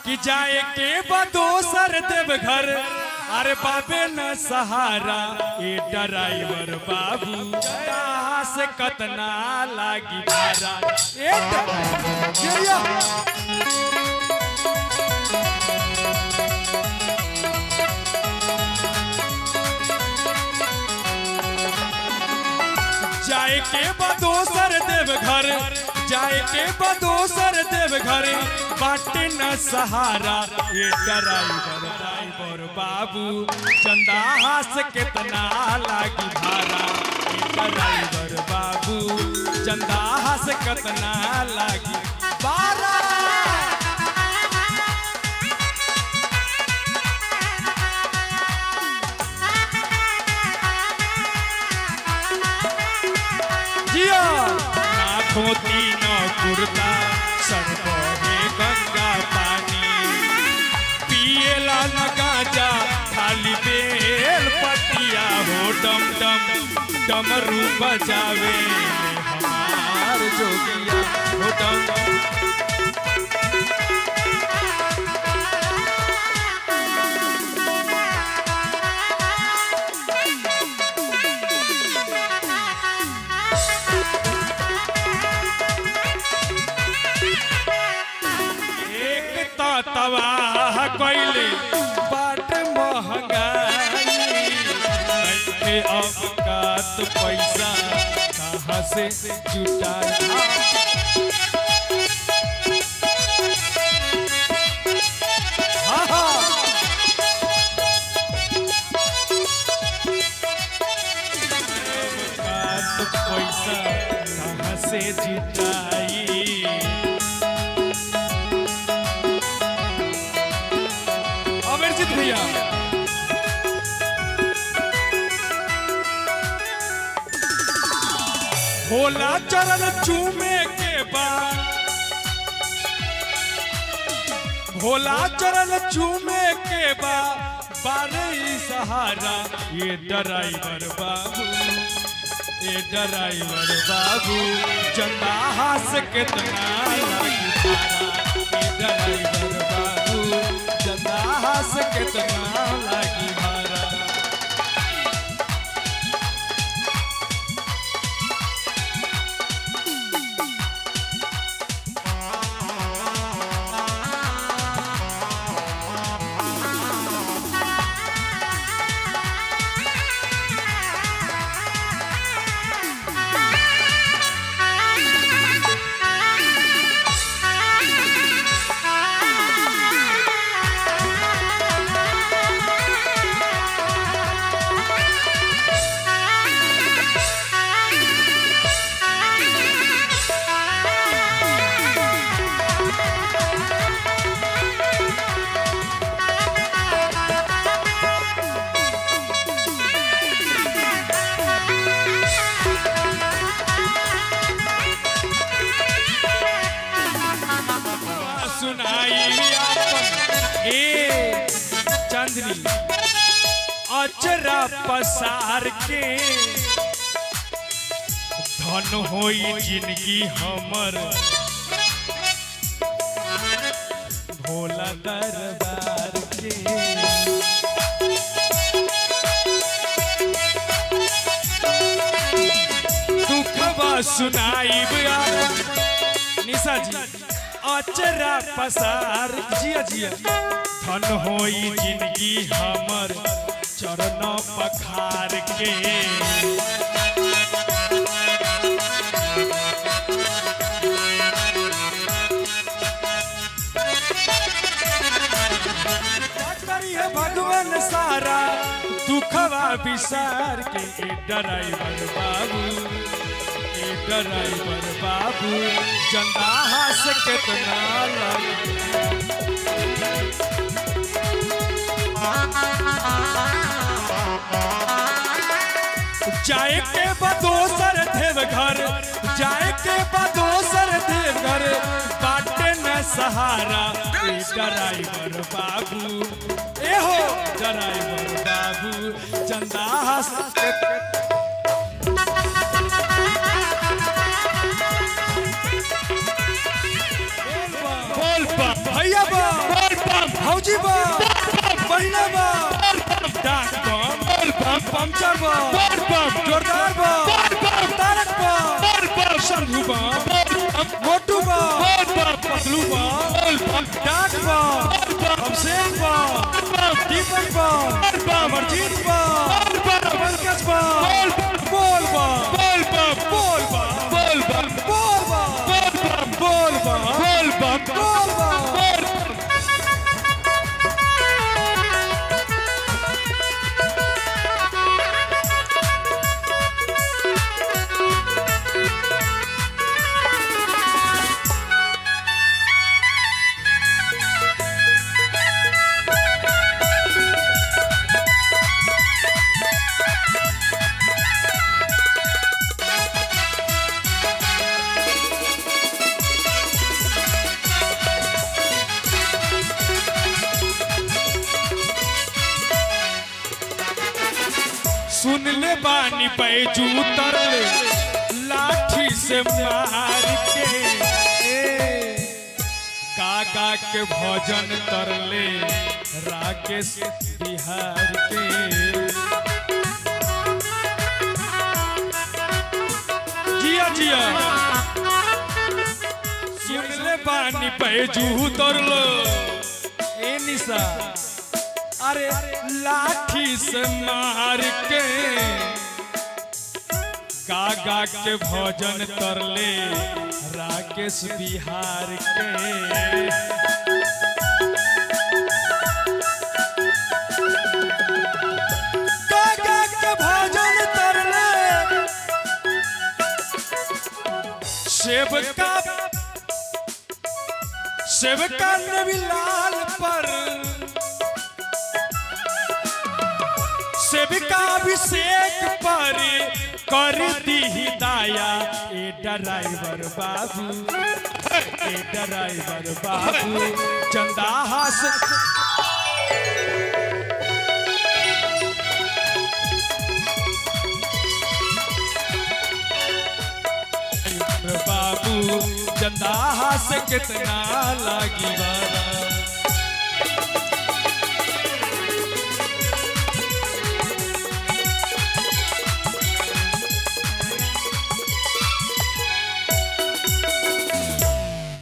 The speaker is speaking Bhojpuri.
कि जाए के बदोसर देवघर अरे बाबे न सहारा ए ड्राइवर बाबू कहाँ से कतना लागी भाड़ा ए जाए के बदोसर देवघर जाए के बदोसर देवघर बाटे न सहारा ये ड्राइवर बाबू चंदा हास कितना लागी भाड़ा ये ड्राइवर बाबू चंदा हास कितना लागी भाड़ा धोती न कुर्ता सर बहे गंगा पानी पिएला न गांजा खाली बेल पतिया हो डम डम डमरू बजावे हमार जोगिया हो डम तबाह कैले बाट महंगाई अब का तो पैसा कहाँ से जुटा तो पैसा कहाँ से जुटाई भैया भोला चरण चूमे के बाद भोला चरण चूमे के बाद बारे सहारा ये ड्राइवर बाबू चंदा हास कितना लागी भाड़ा ये ड्राइवर बाबू चंदा हास कितना लागी भाड़ा चांदनी अचरा पसार के धन होई जिंदगी हमर भोला दरबार के दुखवा सुनाई निशा जी अचरा पसार जिया जिया धन होई जिंदगी हमर चरण पखार के भगवान सारा दुखवा विसार के ड्राइवर बाबू चंदा हास कितना जाए के बदोसर देवघर जाए के बदोसर देवघर बाटे न सहारा ड्राइवर बाबू ए हो ड्राइवर बाबू चंदा हास बोल भैया बोल भौजी बा बहिना बा डाक बम पंचर बा जोरदार बा तारक बा शंभू बा मोटू बा पतलू बा डाक बा हमसेन बा दीपक बा अमरजीत बा पंकज बा बोल बा बोल बा बोल बा बोल बा बोल बा बोल बा बोल बा बोल बा सुन ले बानी बैजू तरले लाठी से मार के गागा के भजन तरले राकेश बिहार के जिया जिया सुन ले बानी बैजू तरलो ए निशा अरे लाठी से मार के गागा के भजन करले राकेश बिहार के गागा के भजन करले सेवका नबी लाल पर सेविका अभिषेक पर कर दी हिदाया ए ड्राइवर बाबू चंदा हास बाबू चंदा हास कितना लागी बारा